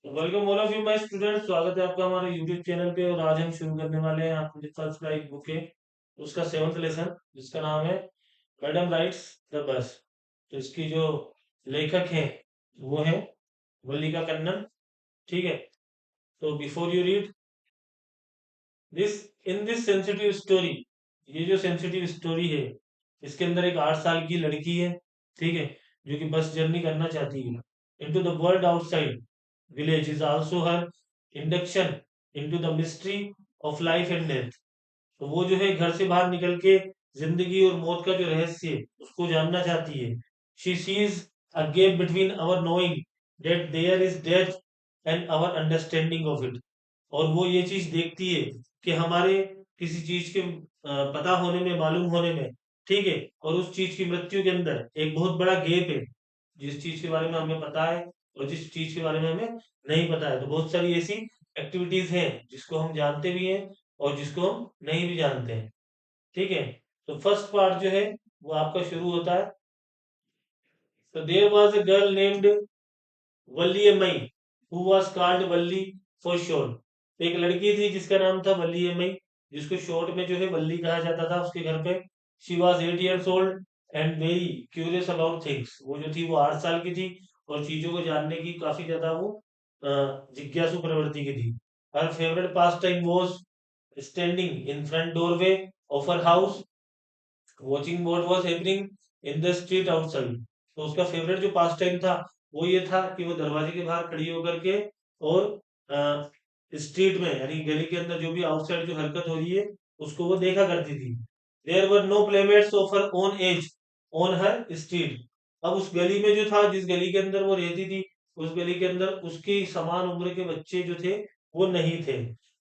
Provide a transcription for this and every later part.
Welcome all of you my student. स्वागत है आपका हमारे यूट्यूब चैनल पे। और आज हम शुरू करने वाले हैं आपके फर्स्ट का एक बुक है, उसका सेवंथ लेसन, जिसका नाम है मैडम राइट्स द बस। तो इसकी जो लेखक हैं वो है वल्लिका कन्नन। ठीक है। तो before you read this, in this sensitive story, ये जो सेंसिटिव स्टोरी है, इसके अंदर एक 8 साल की लड़की है, ठीक है, जो कि बस जर्नी करना चाहती है into the world outside village is also her induction into the mystery of life and death. तो वो जो है घर से बाहर निकल के जिंदगी और मौत का जो रहस्य है उसको जानना चाहती है। She sees a gap between our knowing that there is death and our understanding of it. और वो ये चीज देखती है कि हमारे किसी चीज के पता होने में, मालूम होने में, ठीक है, और उस चीज की मृत्यु के अंदर एक बहुत बड़ा गैप है। जिस चीज के बारे में हमें पता है और जिस चीज के बारे में हमें नहीं पता है। तो बहुत सारी ऐसी एक्टिविटीज हैं जिसको हम जानते भी हैं और जिसको हम नहीं भी जानते हैं। ठीक है। तो फर्स्ट पार्ट जो है वो आपका शुरू होता है। तो there was a girl named Valliammai who was called Valli for short. एक लड़की थी जिसका नाम था वल्लीयमई, जिसको शॉर्ट में जो है वल्ली कहा जाता था उसके घर पे। She was 8 years old and very curious about things. वो जो थी वो 8 साल की थी और चीजों को जानने की काफी ज्यादा वो जिज्ञासु प्रवृत्ति की थी। हर favourite pass time was standing in front doorway of her house watching what was happening in the street outside. तो उसका फेवरेट जो पास टाइम था वो ये था कि वो दरवाजे के बाहर खड़ी होकर के और स्ट्रीट में यानी गली के अंदर जो भी आउटसाइड जो हरकत हो रही है उसको वो देखा करती थी। There were no playmates of her own age on her street. अब उस गली में जो था, जिस गली के अंदर वो रहती थी, उस गली के अंदर उसकी समान उम्र के बच्चे जो थे वो नहीं थे।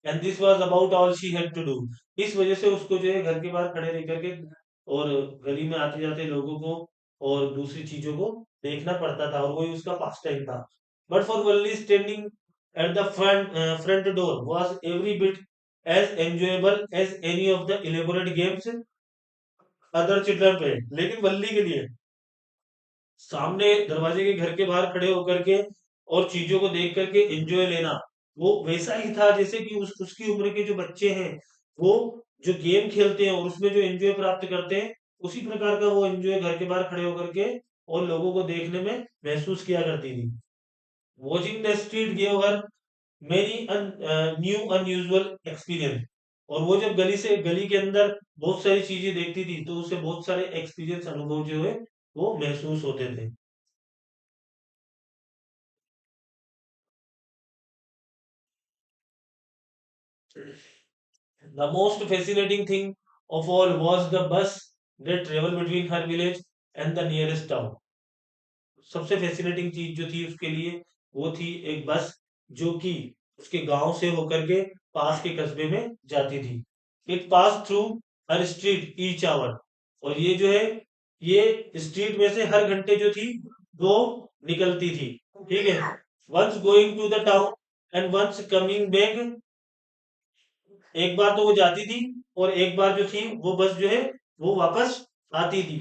And this was about all she had to do. इस वजह से उसको जो है घर के बाहर खड़े रह करके और गली में आते जाते लोगों को और दूसरी चीजों को देखना पड़ता था, और वही उसका पास टाइम था। But for Valli standing at the front door was every bit as enjoyable as any of the elaborate games other children play. लेकिन वल्ली के लिए सामने दरवाजे के घर के बाहर खड़े होकर के और चीजों को देख करके एंजॉय लेना वो वैसा ही था जैसे कि उसकी उम्र के जो बच्चे हैं वो जो गेम खेलते हैं और उसमें जो एंजॉय प्राप्त करते हैं, उसी प्रकार का वो एंजॉय घर के बाहर खड़े होकर के और लोगों को देखने में महसूस किया करती थी। Watching the street gave her many new unusual experience. और वो जब गली के अंदर बहुत सारी चीजें देखती थी तो उसे बहुत सारे एक्सपीरियंस, अनुभव जो है वो महसूस होते थे। The most fascinating thing of all was the bus that traveled between her village and the nearest town. सबसे फैसिनेटिंग चीज जो थी उसके लिए वो थी एक बस जो कि उसके गांव से होकर के पास के कस्बे में जाती थी। It pass through her street each hour. और ये जो है ये स्ट्रीट में से हर घंटे जो थी वो निकलती थी। ठीक है। Once going to the town and once coming back. एक बार तो वो जाती थी और एक बार जो थी वो बस जो है वो वापस आती थी।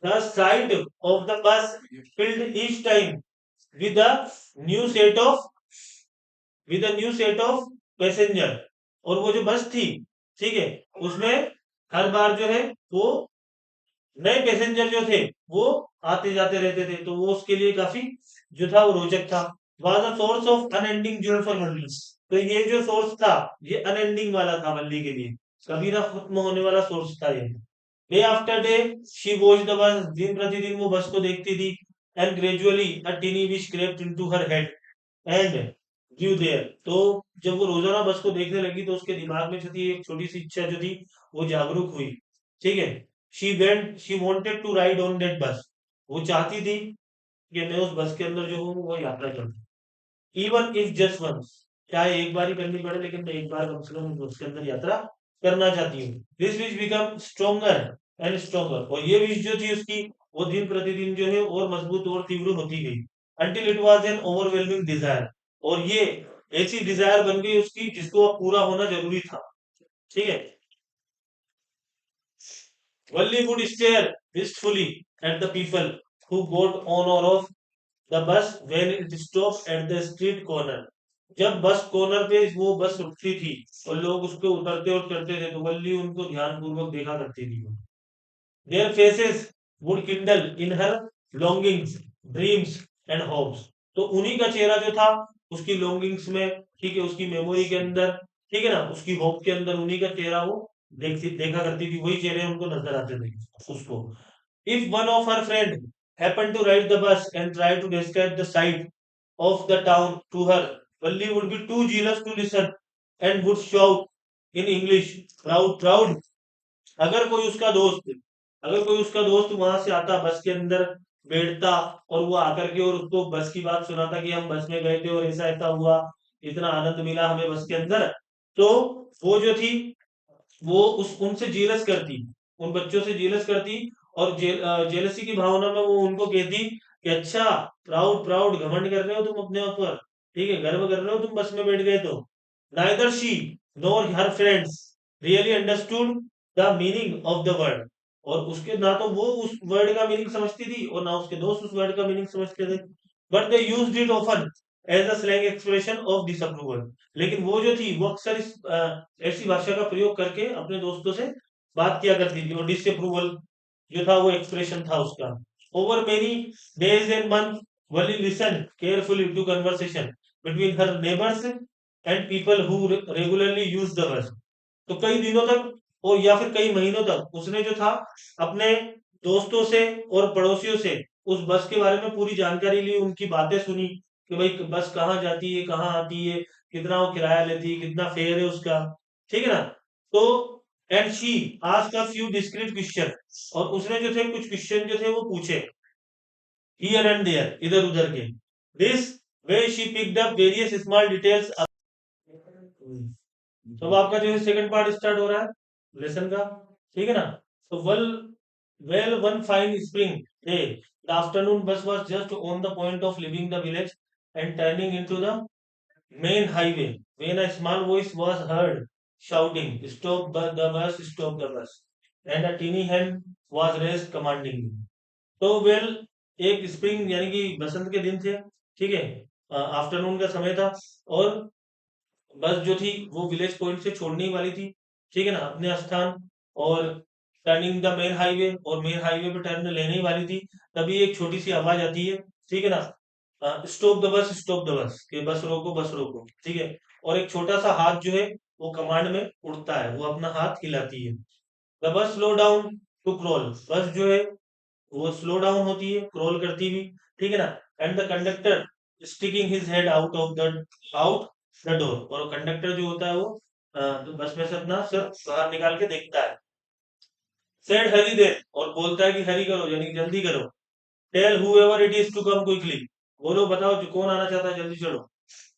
The side of the bus filled each time with a new set of passenger. और वो जो बस थी, ठीक है, उसमें हर बार जो है वो नए पैसेंजर जो थे वो आते जाते रहते थे। तो वो उसके लिए काफी जो था वो रोचक था। Was a source of unending joy for Valli. तो ये जो सोर्स था ये अनएंडिंग वाला था वल्ली के लिए, कभी ना खत्म होने वाला सोर्स था ये। Day after day she watch the bus. दिन प्रतिदिन वो बस को देखती थी। And gradually a tiny wish crept into her head and due there. तो जब वो रोजाना बस को देखने लगी तो उसके दिमाग में जो थी एक छोटी सी इच्छा जो थी वो जागरूक हुई। ठीक है। She wanted to ride on that bus. वो चाहती थी कि मैं उस बस के अंदर जो हूँ वो यात्रा करूँ, इवन इफ जस्ट वंस, चाहे एक बार ही करनी पड़े लेकिन मैं एक बार कम से कम उस बस के अंदर यात्रा करना चाहती हूँ। This wish become stronger and stronger. और ये विश जो थी उसकी वो दिन प्रतिदिन जो है और मजबूत और तीव्र होती गई। Until it was an overwhelming desire. और ये ऐसी डिजायर बन गई उसकी जिसको अब पूरा होना जरूरी था। ठीक है। Only would stare wistfully at the people who got on or off the bus when it stop at the street corner. जब बस कॉर्नर पे वो बस रुकती थी और लोग उस पे उतरते और चढ़ते थे, तो वल्ली उनको ध्यानपूर्वक देखा करती थी। Their faces would Kindle in her longings, dreams and hopes. तो उन्हीं का चेहरा जो था उसकी लॉन्गिंग्स में, ठीक है, उसकी मेमोरी के अंदर, ठीक है ना, उसकी होप के अंदर उन्हीं का चेहरा वो देखा करती थी, वही चेहरे उनको नजर आते थे उसको। If one of her friend happened to ride the bus and try to describe the sight of the town to her, Valli would be too jealous to listen and would shout in English, proud, proud. अगर कोई उसका दोस्त अगर कोई उसका दोस्त वहां से आता, बस के अंदर बैठता और वो आकर के और उसको बस की बात सुनाता कि हम बस में गए थे और ऐसा ऐसा हुआ, इतना आनंद मिला हमें बस के अंदर, तो वो जो थी वो उस उनसे जीलस करती, उन बच्चों से जीलस करती, और जेलसी की भावना में वो उनको कहती कि अच्छा, प्राउड प्राउड, घमंड कर रहे हो तुम अपने ऊपर, ठीक है, गर्व कर रहे हो तुम बस में बैठ गए तो। Neither she nor her friends really understood the meaning of the word. और उसके ना तो वो उस वर्ड का मीनिंग समझती थी और ना उसके दोस्त उस वर्ड का मीनिंग समझते थे। But they used it often as a slang expression of disapproval. लेकिन वो जो थी वो अक्सर इस ऐसी भाषा का प्रयोग करके अपने दोस्तों से बात किया करती थी, और डिसअप्रूवल जो था वो एक्सप्रेशन था उसका। Over many days and month Valli listen carefully to conversation between her neighbours and people who regularly use the bus. तो कई दिनों तक और या फिर कई महीनों तक उसने जो था अपने दोस्तों से और पड़ोसियों से उस बस के बारे में पूरी जानकारी ली, उनकी बातें सुनी कि भाई बस कहाँ जाती है, कहाँ आती है, कितना वो किराया लेती है, कितना फेयर है उसका, ठीक है ना। तो and she asked a few discrete question, और उसने जो थे कुछ क्वेश्चन जो थे वो पूछे हियर एंड देयर, इधर उधर के। This way she picked up various small details. तो अब आपका जो है सेकंड पार्ट स्टार्ट हो रहा है लेसन का, ठीक है ना। तो well one fine spring day the afternoon bus was just on the point of leaving the village and turning into the main highway when a small voice was heard shouting, "Stop the bus! Stop the bus!" And a teeny hand was raised commandingly. तो well एक spring यानी कि बसंत के दिन थे, ठीक है, afternoon का समय था, और बस जो थी वो विलेज पॉइंट से छोड़ने ही वाली थी, ठीक है ना, अपने स्थान, और टर्निंग द मेन हाईवे, और मेन हाईवे पे टर्न लेने ही वाली थी। तभी एक छोटी सी आवाज आती है, ठीक है ना, stop the bus, stop the bus, कि बस रोको, बस रोको, ठीक है। और एक छोटा सा हाथ जो है वो कमांड में उड़ता है, वो अपना हाथ हिलाती है। The bus slow down to crawl, बस जो है वो स्लो डाउन होती है क्रॉल करती हुई, ठीक है ना। And the conductor sticking his head out the door, और कंडक्टर जो होता है वो तो बस में से अपना सर बाहर निकाल के देखता है। सेड हरी देर, और बोलता है कि हरी करो यानी कि जल्दी करो। Tell whoever it is to come quickly, बोलो बताओ जो कौन आना चाहता है जल्दी चलो,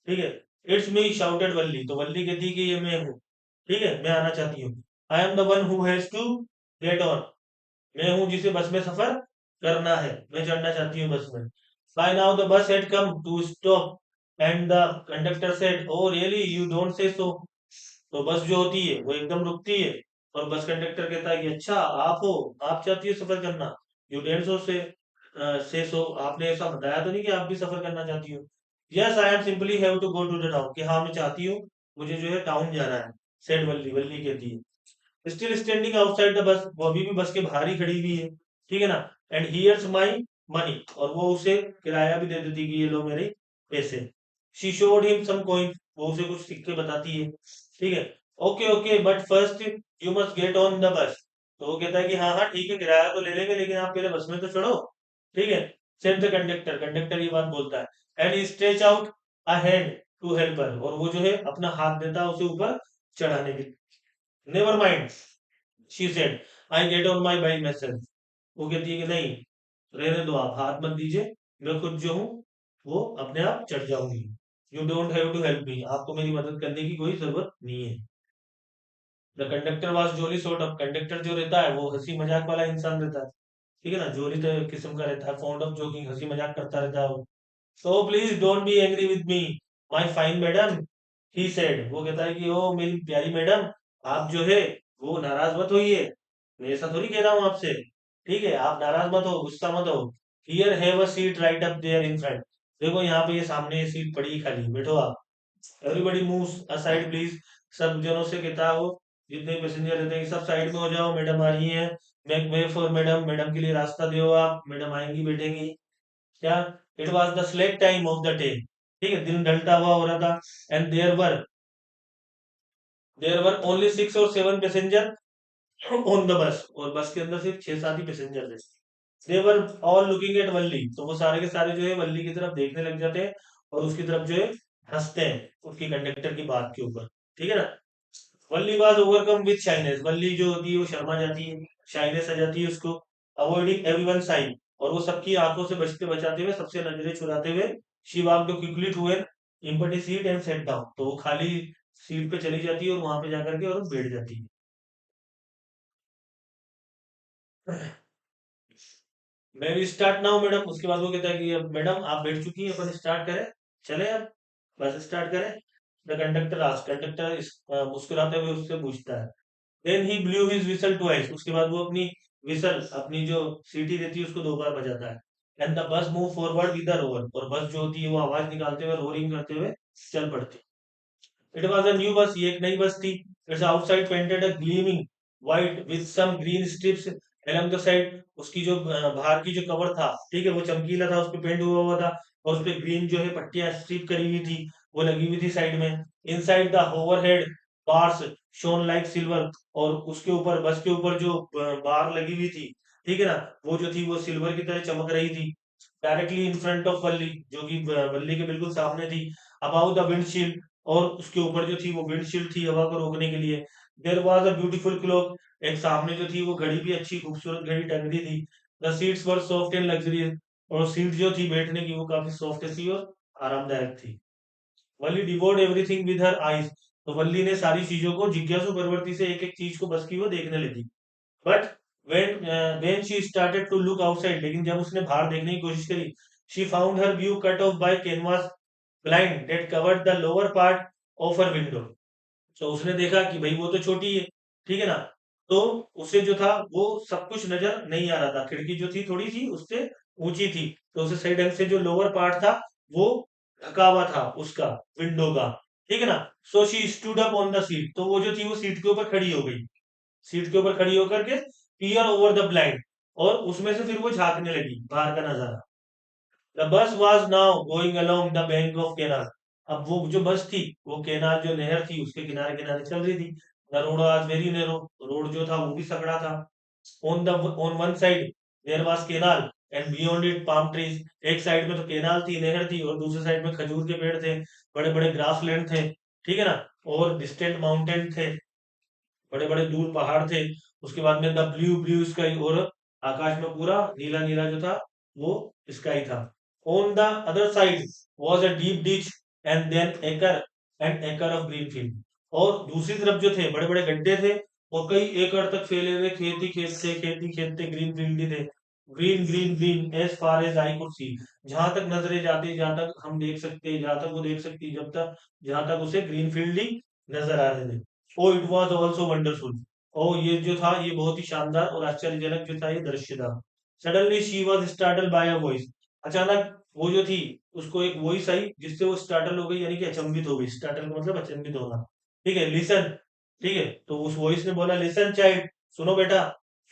ठीक है। इट्स मी शाउटेड वल्ली, तो वल्ली कहती है कि ये मैं हूँ, ठीक है, मैं आना चाहती हूँ। I am the one who has to get on, मैं हूँ जिसे बस में सफर करना है, मैं चढ़ना चाहती हूँ बस में। By now the bus had come to stop and the conductor said, oh really you don't say so. तो बस जो होती है वो एकदम रुकती है, और बस कंडक्टर कहता है कि अच्छा आप हो, आप चाहती हो सफर करना, यू डेंट सो से सो, आपने ऐसा बताया तो नहीं कि आप भी सफर करना चाहती हो। Yes I am simply have to go to the town, कि हाँ मैं चाहती हूँ, मुझे जो है टाउन जाना है। सेड वल्ली, वल्ली कहती है। Still standing outside the bus, वो अभी भी बस के बाहर ही खड़ी हुई है, ठीक है ना। एंड हियर्स माई मनी, और वो उसे किराया भी दे देती कि ये लो मेरे पैसे। She showed him some coin, वो उसे कुछ सिक्के बताती है, ठीक है। Okay okay but first you must get on the bus, तो वो कहता है कि हाँ हाँ ठीक है, किराया तो ले लेंगे लेकिन आप पहले बस में तो चढ़ो, ठीक है। सेड द कंडक्टर, कंडक्टर ये बात बोलता है। And he stretch out a hand to help her, और वो जो है अपना हाथ देता है उसे ऊपर चढ़ाने के। Never mind she said, I get on my by my self, वो कहती है कि नहीं, रहने दो, आप हाथ मत दीजिए, मैं खुद जो हूँ वो अपने आप चढ़ जाऊंगी। You don't have to help me, आपको मेरी मदद करने की कोई जरूरत नहीं है। The conductor was jolly sort of, conductor जो रहता है वो हंसी मजाक वाला इंसान रहता है, ठीक है ना, जोली तो किस्म का रहता है, फॉन्ड ऑफ जोकिंग, हंसी मजाक करता रहता है वो। So please don't be angry with me my fine madam, he said, वो कहता है कि ओ मेरी प्यारी मैडम, आप जो है वो नाराज मत होइए, मैं ऐसा थोड़ी कह रहा हूँ आपसे, ठीक है, आप नाराज मत हो, गुस्सा मत हो। Here have a seat right up there in front. देखो यहाँ पे ये सामने ये सीट पड़ी है खाली, बैठो आप। Everybody moves aside please. सब जनों से कहता है वो, जितने पैसेंजर रहते हैं सब साइड में हो जाओ, मैडम आ रही है। Make way for madam, madam के लिए रास्ता दो आप, मैडम आएंगी बैठेंगी। क्या? It was the slack time of the day. ठीक है, दिन ढलता हुआ हो रहा था। एंड देयर वर ओनली 6 और 7 पैसेंजर ऑन द बस, और बस के अंदर सिर्फ 6-7 ही पैसेंजर थे। दे वर ऑल लुकिंग एट वल्ली, तो वो सारे के सारे जो है वल्ली की तरफ देखने लग जाते हैं, और उसकी तरफ जो है हंसते हैं उसकी कंडक्टर की बात के ऊपर। ठीक है ना? वल्ली वाज ओवरकम विद शाइनेस, वल्ली जो होती है वो शर्मा जाती है, शाइनेस आ जाती है उसको। अवॉइडिंग एवरीवन साइन, और वो सबकी आंखों से बचते बचाते हुए, सबसे नजरें चुराते हुए, she walked quickly to an empty seat and sat down, तो वो खाली सीट पे चली जाती है और वहां पे जाकर के और बैठ जाती है। मैं भी स्टार्ट ना हूँ मैडम, उसके बाद वो कहता है कि अब मैडम आप बैठ चुकी हैं, अपन स्टार्ट करें, चले अब बस स्टार्ट करें। द कंडक्टर आस्क्ड, कंडक्टर मुस्कुराते हुए उससे पूछता है। Then he blew his whistle twice, उसके बाद वो अपनी विसल, अपनी जो सीटी रहती है उसको 2 बार बजाता है। And the bus move forward with the rover, और बस जो होती है वो आवाज निकालते हुए, रोरिंग करते हुए चल पड़ती। It was a new bus, ये एक नई बस थी। Its outside painted a gleaming white with some green stripes along the side, उसकी जो बाहर की जो कवर था, ठीक है, वो चमकीला था, उस पे पेंट हुआ हुआ था, और उस पे ग्रीन जो है पट्टियां स्ट्रिप करी हुई थी, वो लगी हुई थी साइड में। Inside the overhead bars shown like silver, और उसके ऊपर, बस के ऊपर जो बार लगी हुई थी, ठीक है ना, वो जो थी वो सिल्वर की तरह चमक रही थी। डायरेक्टली इन फ्रंट ऑफ वल्ली, जो कि वल्ली के बिल्कुल सामने थी। अबाउ द विंडशील्ड, और उसके ऊपर जो थी वो विंडशील्ड थी हवा को रोकने के लिए। There was a beautiful clock, एक सामने जो थी वो घड़ी भी, अच्छी खूबसूरत घड़ी टंग रही थी। The seats were soft and luxurious, और सीट जो थी बैठने की वो काफी सॉफ्ट थी और आरामदायक थी। वल्ली डिवोर्ड एवरीथिंग विद हर आईज, तो वल्ली ने सारी चीजों को जिज्ञासु प्रवृत्ति से एक एक चीज को बस की वो देखने लगी। But when she started to look outside, लेकिन जब उसने बाहर देखने की कोशिश करी, she found her view cut off by canvas blind that covered the lower part of her window. तो उसने देखा कि भाई वो तो छोटी है, ठीक है ना, तो उसे जो था वो सब कुछ नजर नहीं आ रहा था, खिड़की जो थी थोड़ी सी उससे ऊंची थी, तो उसे सही ढंग से जो लोअर पार्ट था वो ढका हुआ था उसका, विंडो का। ठीक है ना? So she stood up on the seat, तो वो जो थी वो सीट के ऊपर खड़ी हो गई, सीट के ऊपर खड़ी होकर के पियर ओवर द ब्लाइंड, और उसमें से फिर वो झांकने लगी बाहर का नजारा। The bus was now going along the bank of canal, अब वो जो बस थी वो कैनाल जो नहर थी उसके किनारे किनारे चल रही थी। The road was very narrow, road जो था वो भी सकड़ा था। On one side there was canal and beyond it palm trees, एक साइड में तो कैनाल थी, नहर थी, और दूसरे साइड में खजूर के पेड़ थे, बड़े बड़े ग्रास लैंड थे। ठीक है ना? और डिस्टेंट माउंटेन थे, बड़े बड़े दूर पहाड़ थे। उसके बाद में द ब्लू ब्लू स्काई, और आकाश में पूरा नीला नीला जो था वो स्काई था। On the other side was a deep ditch and then acre of green field, और दूसरी तरफ जो थे बड़े बड़े गड्ढे थे, और कई एकड़ तक फैले हुए खेत ही खेत थे, खेत ही खेत थे, ग्रीन फील्ड ही थे। Green green green as far as I could see, जहां तक नजरें जाती, जहां तक हम देख सकते, जहां तक वो देख सकती, जब तक जहां तक उसे ग्रीन फील्ड ही नजर आ रहे थे। ओ इट वाज आल्सो वंडरफुल, ओ ये जो था ये बहुत ही शानदार और आश्चर्यजनक जो था ये दृश्य था। Suddenly she was startled by a voice, अचानक वो जो थी उसको एक वॉइस आई जिससे वो स्टार्टल हो गई, यानी कि अचंभित हो गई। स्टार्टल का मतलब अचंभित होना। ठीक है, लिसन, ठीक है, तो उस वॉइस ने बोला, लिसन चाइल्ड, सुनो बेटा,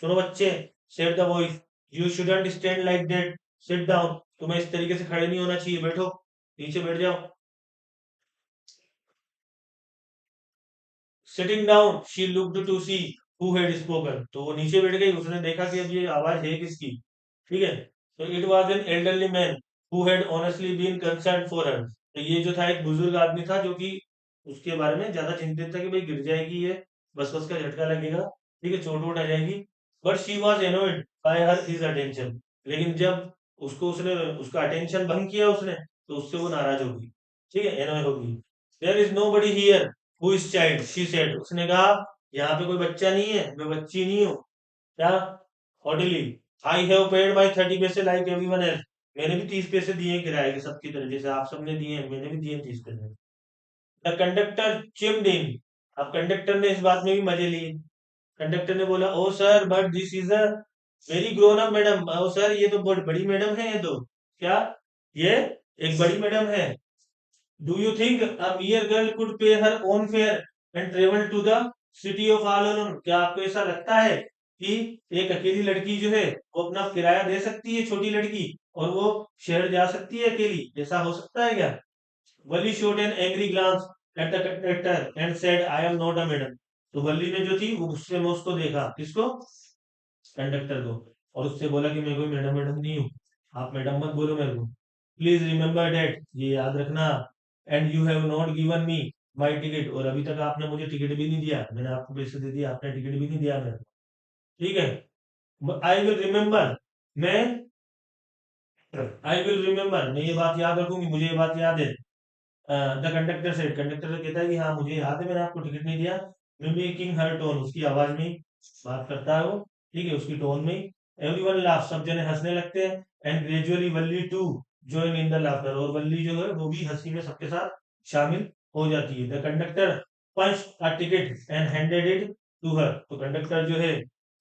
सुनो बच्चे। Said the voice, you shouldn't stand like that, sit down, तुम्हें इस तरीके से खड़े नहीं होना चाहिए, बैठो, नीचे बैठ जाओ। Sitting down she looked to see who had spoken, तो वो नीचे बैठ गई, उसने देखा कि अब ये आवाज है किसकी। ठीक है, तो it was an elderly man who had honestly been concern for her, तो ये जो था एक बुजुर्ग आदमी था जो कि उसके बारे में ज्यादा चिंतित था कि भाई गिर जाएगी ये, बस बस का झटका लगेगा, ठीक है, चोट वोट आ जाएगी। But she was annoyed by her his attention, लेकिन जब उसको उसने उसका अटेंशन भंग किया उसने, तो उससे वो नाराज होगी, ठीक है, एनोय होगी। There is nobody here who is child, she said, उसने कहा यहाँ पे कोई बच्चा नहीं है, मैं बच्ची नहीं हूँ। क्या? हॉटिली, आई हैव पेड माई 30 पैसे लाइक एवरीवन एल्स, मैंने भी 30 पैसे दिए हैं किराए के सबकी तरह, जैसे आप सबने दिए हैं मैंने भी दिए 30 पैसे। द कंडक्टर चिम्ड इन, अब कंडक्टर ने इस बात में भी मजे लिए। कंडक्टर ने बोला, oh sir but this is a very grown up madam. Oh sir, ये तो बहुत बड़ी मैडम है, ये तो क्या, ये एक बड़ी मैडम है। Do you think a mere girl could pay her own fare and travel to the city of all alone? क्या आपको ऐसा लगता है कि एक अकेली लड़की जो है वो अपना किराया दे सकती है, छोटी लड़की, और वो शहर जा सकती है अकेली? ऐसा हो सकता है क्या? Valli shot an angry glance at the conductor and said I am not a madam. तो वली ने जो थी वो गुस्से में उसको देखा, किसको, कंडक्टर को, और उससे बोला कि मैं कोई मैडम मैडम नहीं हूँ, आप मैडम मत बोलो मेरे को, प्लीज रिमेम्बर डेट, ये याद रखना, and you have not given me my ticket, और अभी तक आपने मुझे टिकट भी नहीं दिया, मैंने आपको पैसे दे दिया, आपने टिकट भी नहीं दिया मेरे को, ठीक है। आई विल रिमेम्बर, मैं आई विल रिमेम्बर, मैं ये बात याद रखूंगी, मुझे ये बात याद है। द कंडक्टर सेड, कंडक्टर कहता है कि हाँ मुझे याद है, मैंने आपको टिकट नहीं दिया। मिमिकिंग हर टोन, उसकी आवाज में ही बात करता है वो, ठीक है, उसकी टोन में ही। एवरीवन लाफ, सब जने हंसने लगते हैं। And gradually Valli to join in the laughter, और वल्ली जो है वो भी हंसी में सबके साथ शामिल हो जाती है। The conductor punch a ticket and handed it to her, तो कंडक्टर जो है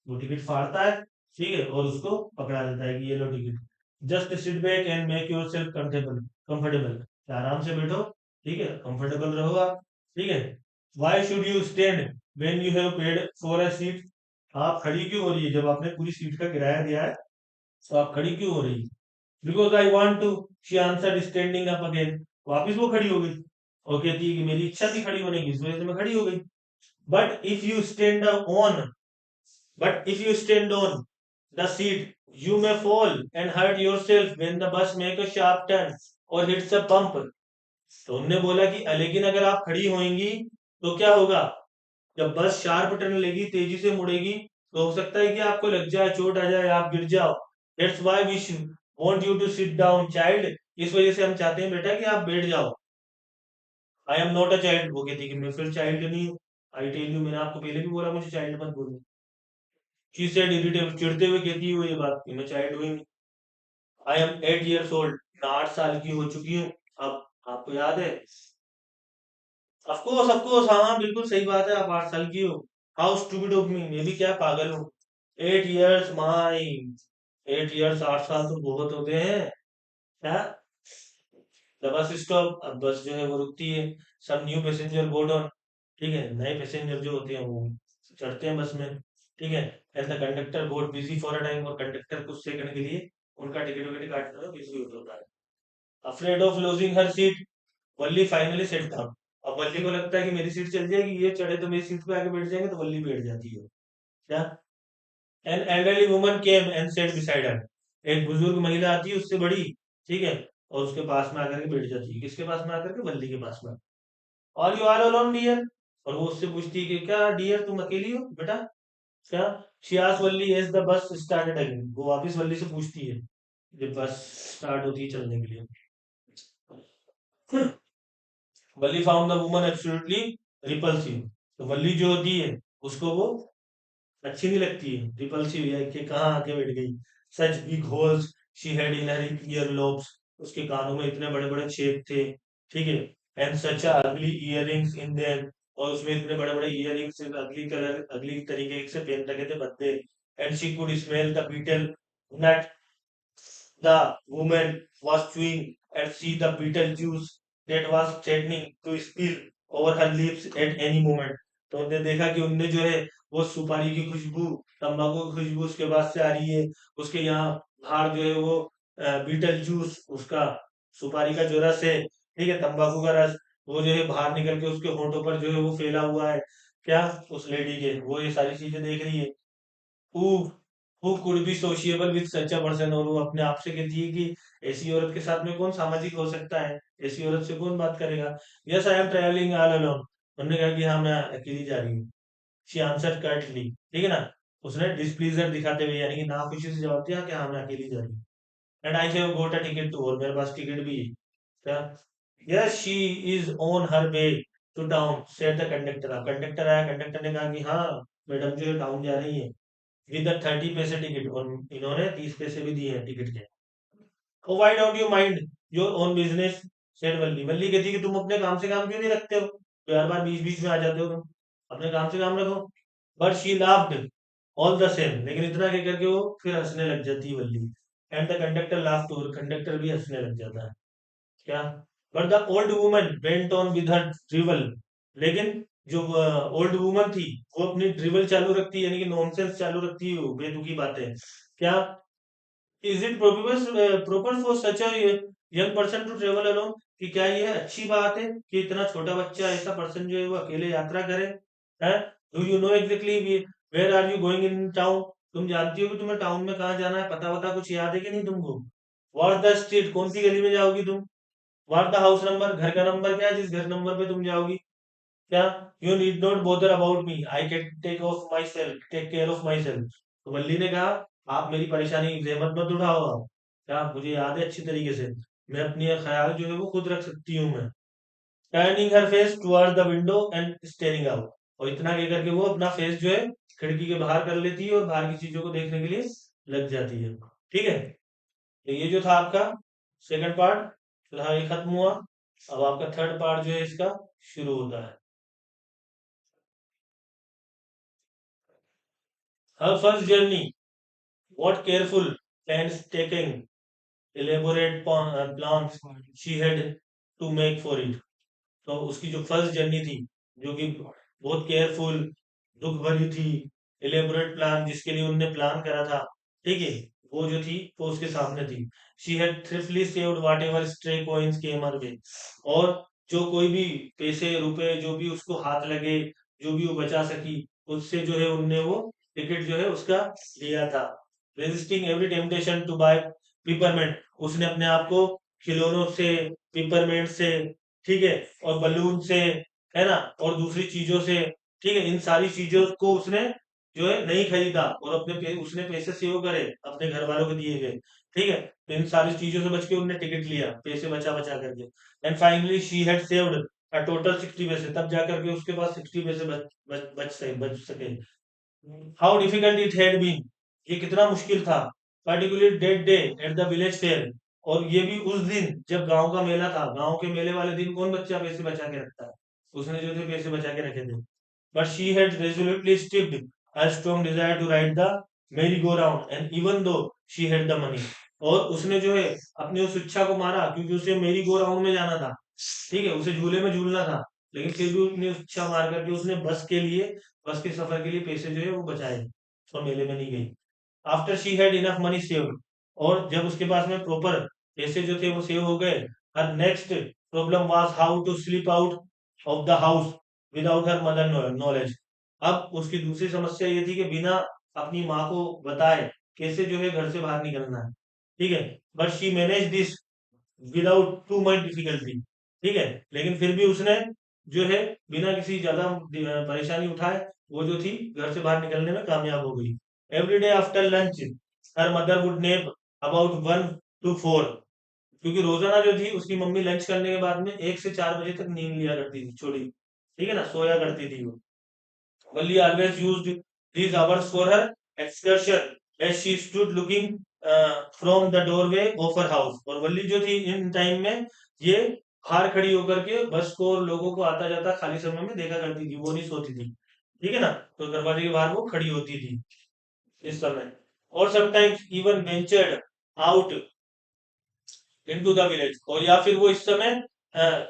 वो टिकट फाड़ता है, ठीक है, और उसको पकड़ा देता है कि ये लो ticket. Just sit back and make yourself comfortable, comfortable, आराम से बैठो, ठीक है, कंफर्टेबल रहो आप, ठीक है। Why should you stand when you have paid for a seat? आप खड़ी क्यों हो रही है जब आपने पूरी सीट का किराया दिया है, तो आप खड़ी क्यों हो रही है? Because I want to, she answer standing up again, वापिस वो खड़ी हो गई और कहती है कि मेरी इच्छा थी खड़ी होने की, इस वजह से मैं खड़ी हो गई। But if you stand on, but if you stand on the seat, you may fall and hurt yourself when the bus make a sharp turn or hits a bump. तो उनने बोला कि लेकिन अगर आप खड़ी होंगी तो क्या होगा, जब बस शार्प टर्न लेगी, तेजी से मुड़ेगी, तो हो सकता है कि आपको लग जाए, चोट आ जाए, आप गिर जाओ। That's why we should want you to sit down, child. इस वजह से हम चाहते हैं बेटा कि आप बैठ जाओ। आई एम नॉट अ चाइल्ड, वो कहती है कि मैं फिर चाइल्ड नहीं हूँ। आई टेल यू, मैंने आपको पहले भी बोला मुझे चाइल्ड मत बोलो। शी सेड इरिटेबल, चिढ़ते हुए कहती है वो ये बात कि मैं चाइल्ड हुई नहीं। आई एम 8 years old, मैं 8 साल की हो चुकी हूँ अब, आपको याद है? ऑफकोर्स ऑफकोर्स, हाँ हाँ बिल्कुल सही बात है, आप 8 साल की हो। हाउ स्टूपिड ऑफ मी, मैं भी क्या पागल हूँ। 8 years माई, 8 years, 8 साल तो बहुत होते हैं क्या? द बस स्टॉप, अब बस जो है वो रुकती है। Some new passenger board on, ठीक है, नए पैसेंजर जो होते हैं वो चढ़ते हैं बस में, ठीक है। And the conductor got busy for a time, और कंडक्टर कुछ सेकंड के लिए उनका टिकट विकेट काटने में बिजी होता है। Afraid of losing her seat, Valli finally set down. अब वल्ली को लगता है कि मेरी सीट चल जाएगी, ये चढ़े तो मेरी सीट पे आके बैठ जाएंगे, तो वल्ली बैठ जाती है क्या। An elderly woman came and set beside her, एक बुजुर्ग महिला आती है उससे बड़ी, ठीक है, और उसके पास में आकर के बैठ जाती है, किसके पास में आकर के, वल्ली के पास में। और यू आर अलोन डियर, और वो उससे पूछती है कि क्या डियर तुम अकेली हो बेटा, क्या? She asked Valli as the bus started again, वो वापस वल्ली से पूछती है जब बस स्टार्ट होती है चलने के लिए। Valli found the woman absolutely repulsive, तो वल्ली जो होती है उसको वो अच्छी नहीं लगती है, रिपल्सिव है कि कहाँ आके बैठ गई। Such big holes she had in her year lobes, उसके कानों में इतने बड़े बड़े छेद थे, ठीक है। एंड सच अगली इयररिंग्स इन देम, और उसमें इतने बड़े बड़े इयररिंग्स अगली कलर अगली तरीके से पहन रखे थे बद्दे। And she could smell the betel nut, the woman was chewing and see the beetle juice that was threatening to spill over her lips at any moment. तो उन्होंने देखा कि उनने जो है वो सुपारी की खुशबू, तंबाकू की खुशबू उसके पास से आ रही है, उसके यहाँ बाहर जो है वो बीटल जूस, उसका सुपारी का जो रस है, ठीक है, तंबाकू का रस, वो जो है बाहर निकल के उसके होठों पर जो है वो फैला हुआ है, क्या, उस लेडी के, वो ये सारी चीजें देख रही है। Who who could be sociable with such a person, और वो अपने आप से कहती है कि ऐसी औरत के साथ में कौन सामाजिक हो सकता है, ऐसी औरत से कौन बात करेगा। Yes I am travelling all alone, उन्होंने कहा कि हाँ मैं अकेली जा रही हूँ। शी आंसर कर्टली, ठीक है ना, उसने डिस्प्लीजर दिखाते हुए यानी कि ना खुशी से जवाब दिया कि हाँ मैं अकेली जा रही हूँ। And I have got a ticket too, और मेरे पास टिकट भी है क्या। Yes she is on her way to town said the conductor, अब कंडक्टर आया, कंडक्टर ने कहा कि हाँ मैडम जो है टाउन जा रही है विद 30 पैसे टिकट, और इन्होंने 30 पैसे भी दिए हैं टिकट के। Oh why don't you mind your own business, said Valli, Valli कहती है कि तुम अपने काम से काम क्यों नहीं रखते हो, तो हर बार बीच बीच में आ जाते हो तुम, अपने काम से काम रखो। But she laughed, all the same, लेकिन इतना क्या करके वो फिर हंसने लग जाती है Valli. And the conductor laughed, और कंडक्टर भी हंसने लग जाता है। क्या? But the old woman went on with her drivel, लेकिन जो ओल्ड वुमन थी वो अपनी ड्रिवल चालू रखती है, यानी कि नॉनसेंस चालू रखती है, वो बेतुकी बातें। क्या? Is it proper for such a young person to travel alone, कि क्या ये अच्छी बात है कि इतना छोटा बच्चा, ऐसा पर्सन जो है वो अकेले यात्रा करे? है? Do you know exactly where are you going in town, तुम जानती हो कि तुम्हें टाउन में कहाँ जाना है? पता वता कुछ याद है कि नहीं तुमको? व्हाट द स्ट्रीट, कौन सी गली में जाओगी तुम? व्हाट द हाउस नंबर, घर का नंबर क्या है जिस घर नंबर पे तुम जाओगी? क्या? You need not bother about me, I can take care of myself. तो वल्ली ने कहा, आप मेरी परेशानी की जहमत मत उठाओ आप। क्या? मुझे याद है अच्छी तरीके से, मैं अपनी ये ख्याल जो है वो खुद रख सकती हूँ मैं। Turning her face toward the window and steering out, और इतना कह करके वो अपना फेस जो है खिड़की के बाहर कर लेती है और बाहर की चीजों को देखने के लिए लग जाती है। ठीक है, तो ये जो था आपका सेकंड पार्ट, फिलहाल ये खत्म हुआ। अब आपका थर्ड पार्ट जो है इसका शुरू होता है। Her first journey, what careful, painstaking, elaborate plans she had to make for it। तो उसकी जो फर्स्ट जर्नी थी, जो कि बहुत केयरफुल, दुख भरी थी, इलेबोरेट प्लान जिसके लिए उनने प्लान करा था, ठीक है, वो जो थी वो उसके सामने थी। She had thriftily saved whatever stray coins came her way, और जो कोई भी पैसे रुपए जो भी उसको हाथ लगे, जो भी वो बचा सकी, उससे जो है उनने वो टिकट जो है उसका लिया था। Resisting every temptation to buy peppermint, उसने अपने आप को खिलौनों से, पिपरमेंट से, ठीक है, और बलून से, है ना, और दूसरी चीजों से, ठीक है, इन सारी चीजों को उसने जो है नहीं खरीदा, और उसने पैसे सेव करे अपने घर वालों को दिए गए। ठीक है, तो इन सारी चीजों से बच के उन्होंने टिकट लिया, पैसे बचा बचा करके। And finally she had saved a total 60 पैसे, तब जाकर के उसके पास 60 पैसे बच सके। How difficult it had been, ये कितना मुश्किल था। Particularly that day at the village fair, और ये भी उस दिन जब गांव का मेला था। गांव के मेले वाले दिन कौन बच्चा पैसे बचा के रखता है? उसने जो थे पैसे बचा के रखे थे। But she had resolutely stiffed her strong desire to ride the merry go round and even though she had the money, और उसने जो है अपनी उस इच्छा को मारा, क्योंकि उसे मेरी गो राउंड में जाना था, ठीक है, उसे झूले में झूलना था, लेकिन फिर भी उसने इच्छा मार करके उसने बस के सफर के लिए पैसे जो है वो बचाए, और मेले में नहीं गई। After she had enough money saved, और जब उसके पास में प्रॉपर पैसे जो थे वो सेव हो गए, her next problem was how to slip out of the house without her mother knowledge. अब उसकी दूसरी समस्या ये थी कि बिना अपनी माँ को बताए कैसे जो है घर से बाहर निकलना है। ठीक है, but she manage this without too much difficulty. ठीक है, लेकिन फिर भी उसने जो है बिना किसी ज्यादा परेशानी उठाए वो जो थी घर से बाहर निकलने में कामयाब हो गई। Every day after lunch her mother would nap about 1 to 4, क्योंकि रोजाना जो थी उसकी मम्मी लंच करने के बाद में 1 से 4 बजे तक नींद लिया करती थी छोड़ी, ठीक है ना, सोया करती थी वो। Valli always used these hours for her excursion as she stood looking from the doorway of her house। और वल्ली जो थी इन टाइम में ये बाहर खड़ी होकर के बस को और लोगों को आता जाता खाली समय में देखा करती थी, वो नहीं सोती थी, ठीक है ना, तो दरवाजे के बाहर वो खड़ी होती थी इस समय। और sometimes even ventured out into the village, और या फिर वो इस समय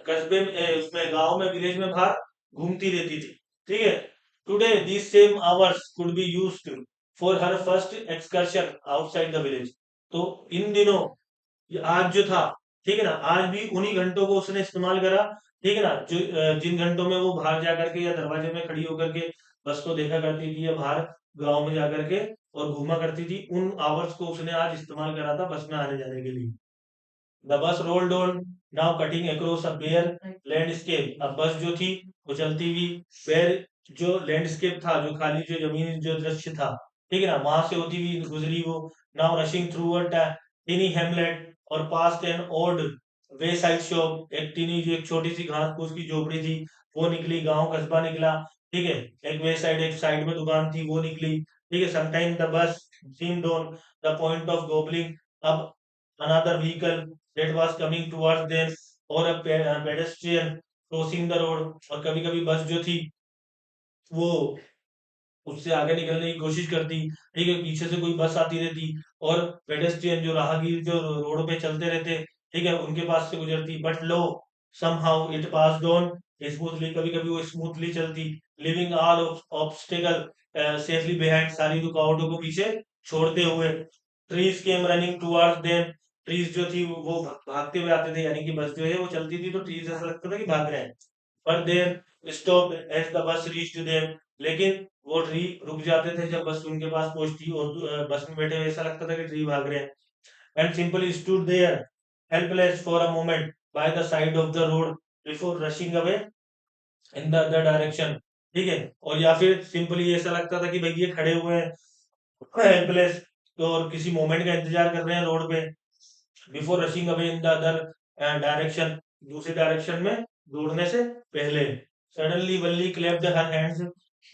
कस्बे में उसमें गांव में विलेज में बाहर घूमती रहती थी। ठीक है, today these same hours could be used for her first excursion outside the village. तो इन दिनों ये आज जो था, ठीक है ना, आज भी उन्हीं घंटों को उसने इस्तेमाल करा, ठीक है ना, जो जिन घंटों में वो बाहर जा करके या दरवाजे में खड़ी होकर के बस को देखा करती थी, या बाहर गांव में जाकर के और घूमा करती थी, उन आवर्स को उसने आज इस्तेमाल करा था बस में आने जाने के लिए। The bus rolled on now cutting across a bare landscape, अब बस जो थी वो चलती हुई बेयर जो लैंडस्केप था, जो खाली जो जमीन जो दृश्य था, ठीक है ना, वहां से होती हुई गुजरी वो। Now rushing through a tiny hamlet और past an old wayside shop, एक टीनी जो एक छोटी सी घास फूस की झोपड़ी थी वो निकली, गांव कस्बा निकला, ठीक है, एक वे साइड एक साइड में दुकान थी वो निकली, ठीक है। Sometime the bus seemed on the point of gobbling up another vehicle that was coming towards them, और a pedestrian crossing the road, और कभी कभी बस जो थी वो उससे आगे निकलने की कोशिश करती, ठीक है, पीछे से कोई बस आती रहती, और पेडेस्ट्रियन जो राहगीर जो रोड पे चलते रहते, ठीक है, उनके पास से गुजरती, but low somehow it passed on smoothly, कभी कभी वो स्मूथली चलती, living all obstacle safely behind, सारी रुकावटों को पीछे छोड़ते हुए। Trees came running towards them, trees जो थी वो भागते हुए आते थे, यानी कि बस जो है वो चलती थी तो ट्रीज ऐसा लगता था कि भाग रहे हैं, पर there stop as the bus reach to them, लेकिन वो ट्री रुक जाते थे जब बस उनके पास पहुंचती, और बस में बैठे हुए ऐसा लगता था कि ट्री भाग रहे हैं, and simply stood there helpless for a moment by the side of the road before rushing away in the other direction, ठीक है, और या फिर सिंपली ऐसा लगता था कि भाई ये खड़े हुए हैं हेल्पलेस, तो और किसी मोमेंट का इंतजार कर रहे हैं रोड पे, before rushing away in the other direction, दूसरी डायरेक्शन में दौड़ने से पहले। Suddenly Valli clapped her hands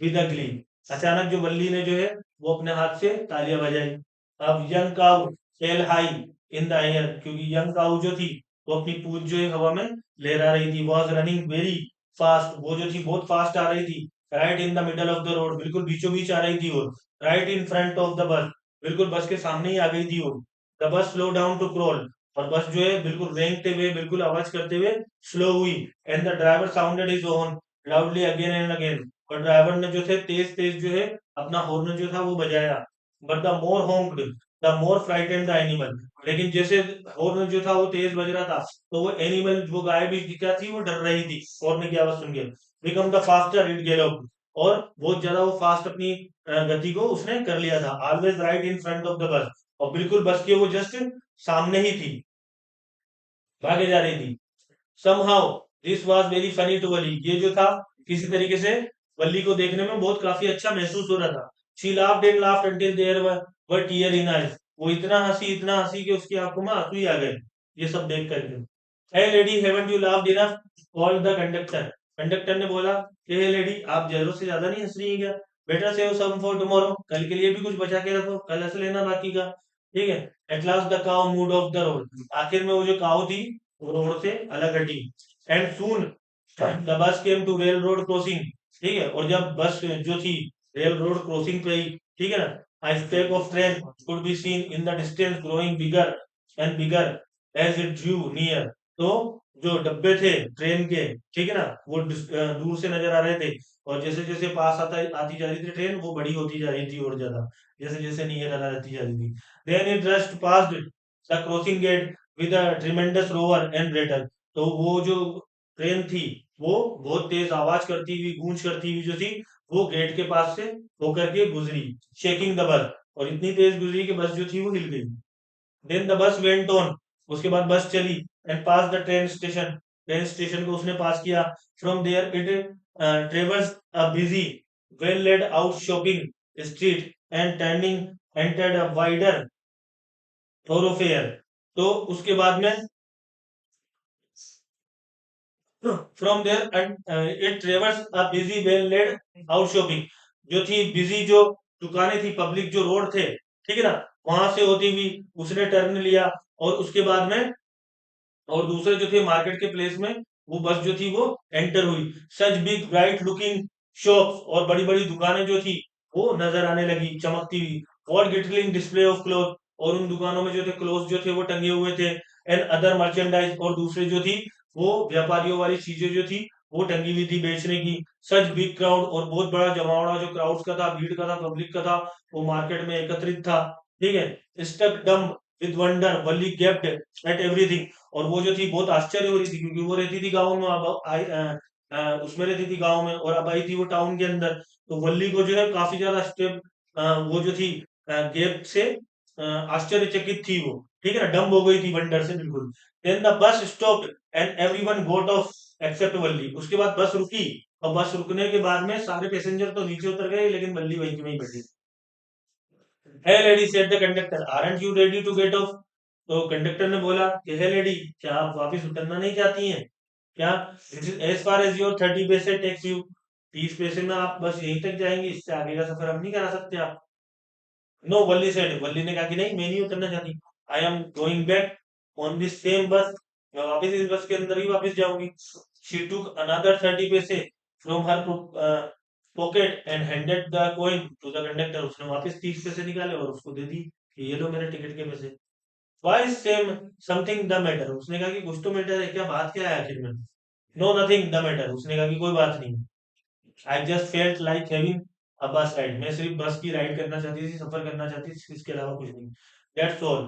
with a Glee, अचानक जो वल्ली ने जो है वो अपने हाथ से तालियां बजाई। अब young cow tail high in the air, क्योंकि यंग काउ जो थी वो अपनी पूंछ जो है हवा में लहरा रही थी, वॉज रनिंग वेरी फास्ट, वो जो थी बहुत फास्ट आ रही थी, right in the middle of the road, बिल्कुल बीचों बीच आ रही थी वो, right in front of the bus, बिल्कुल बस के सामने ही आ गई थी वो। The bus slow down to crawl, और बस जो है बिल्कुल रेंगते हुए, बिल्कुल आवाज करते हुए स्लो हुई, and the driver sounded his horn loudly again and again, और ड्राइवर ने जो थे तेज तेज जो है अपना हॉर्न जो था वो बजाया, but the more honked the more frightened the animal, लेकिन जैसे हॉर्न जो था वो तेज बज रहा था, तो वो एनिमल, वो गाय भी क्या थी वो डर रही थी हॉर्न की आवाज सुन के। बिकम द फास्टर इट गेलोप, और बहुत ज्यादा वो फास्ट अपनी गति को उसने कर लिया था, always right in front of the bus, और बिल्कुल बस के वो जस्ट सामने ही थी, भागे जा रही थी। somehow this was very funny to वली, ये जो था किसी तरीके से वली को देखने में बहुत काफी अच्छा महसूस हो रहा था। she laughed and laughed until there were tears in eyes, वो इतना हंसी कि उसकी आंखों में आंसू ही आ गए ये सब देख करके। hey lady haven't you laughed enough, called the conductor, conductor ने बोला कि हे लेडी आप जरूरत से ज्यादा नहीं हंस रही है क्या, better save some for tomorrow, कल के लिए भी कुछ बचा के रखो, कल हंस लेना बाकी का, ठीक है। At last the cow mood off the road, आखिर में वो जो काउ थी वो रोड से अलग हटी, and soon the bus came to railroad crossing, ठीक है, और जब बस जो थी रेल रोड क्रॉसिंग पे आई, ठीक है ना, a speck of train could be seen in the distance growing bigger and bigger as it drew near, तो जो डब्बे थे ट्रेन के, ठीक है ना, वो दूर से नजर आ रहे थे, और जैसे जैसे पास आता आती जा रही थी ट्रेन वो बड़ी होती जा रही थी और ज्यादा, जैसे जैसे नियर आ जाती जा रही थी। Then it just passed the crossing gate with a tremendous roar and rattle, तो वो जो ट्रेन थी वो बहुत तेज आवाज करती हुई, गूंज करती हुई जो थी वो गेट के पास से होकर के गुजरी, शेकिंग द बस, और इतनी तेज गुजरी कि बस जो थी वो हिल गई। Then the bus went on, उसके बाद बस चली, and pass the train station, train station को उसने पास किया। From there it traverse a busy well laid out shopping street, and turning entered a wider thoroughfare, तो उसके बाद में from there it traverse a busy well laid out shopping, जो थी busy जो दुकानें थी, पब्लिक जो रोड थे, ठीक है ना, वहां से होती हुई उसने टर्न लिया, और उसके बाद में और दूसरे जो थे मार्केट के प्लेस में वो बस जो थी वो एंटर हुई। Such big bright looking shops, और बड़ी बड़ी दुकानें जो थी वो नजर आने लगी चमकती हुई। और गिटलिंग डिस्प्ले ऑफ क्लोथ, और उन दुकानों में जो थे क्लोथ जो थे वो टंगे हुए थे। एंड अदर मर्चेंडाइज, और दूसरे जो थी वो व्यापारियों वाली चीजें जो थी वो टंगी हुई थी बेचने की। सच बिग क्राउड, और बहुत बड़ा जमावड़ा जो क्राउड्स का था, भीड़ का था, पब्लिक का था, वो मार्केट में एकत्रित था, ठीक है। स्टक डम with wonder Wali gaped at everything, और वो जो थी बहुत आश्चर्य हो रही थी क्योंकि वो रहती थी गाँव में, अब उसमें रहती थी गाँव में, और अब आई थी वो टाउन के अंदर, तो वल्ली को जो है काफी ज्यादा स्टेप वो जो थी गेप से आश्चर्यचकित थी वो, ठीक है ना, डम हो गई थी वंडर से बिल्कुल। Then the bus stopped and everyone got off except Valli, उसके बाद बस रुकी, और बस रुकने के बाद में सारे पैसेंजर तो नीचे उतर गए लेकिन वल्ली वहीं की वहीं बैठी। Hey lady said the conductor aren't you ready to get off, तो कंडक्टर ने बोला कि है लेडी क्या आप वापस उतरना नहीं चाहती हैं क्या, एज फार एज योर 30 पैसे टेक्स यू, 30 पैसे में आप बस यहीं तक जाएंगे, इससे आगे का सफर हम नहीं करा सकते आप। नो वल्ली सेड, वल्ली ने कहा कि नहीं मैं नहीं उतरना चाहती, I am going back on this same बस, मैं वापस इस बस के अंदर ही वापस जाऊंगी। शी टुक अनदर 30 पैसे from her pocket and handed the coin to the conductor, उसने वापस 30 पैसे निकाले और उसको दे दी कि ये लो मेरे टिकट के पैसे। Why same something the matter, उसने कहा कि कुछ तो मैटर है क्या, बात क्या है आखिर में। नो नथिंग द मैटर, उसने कहा कि कोई बात नहीं। I just felt like having a bus ride, मैं सिर्फ बस की राइड करना चाहती थी, सफर करना चाहती थी, इसके अलावा कुछ नहीं। That's all.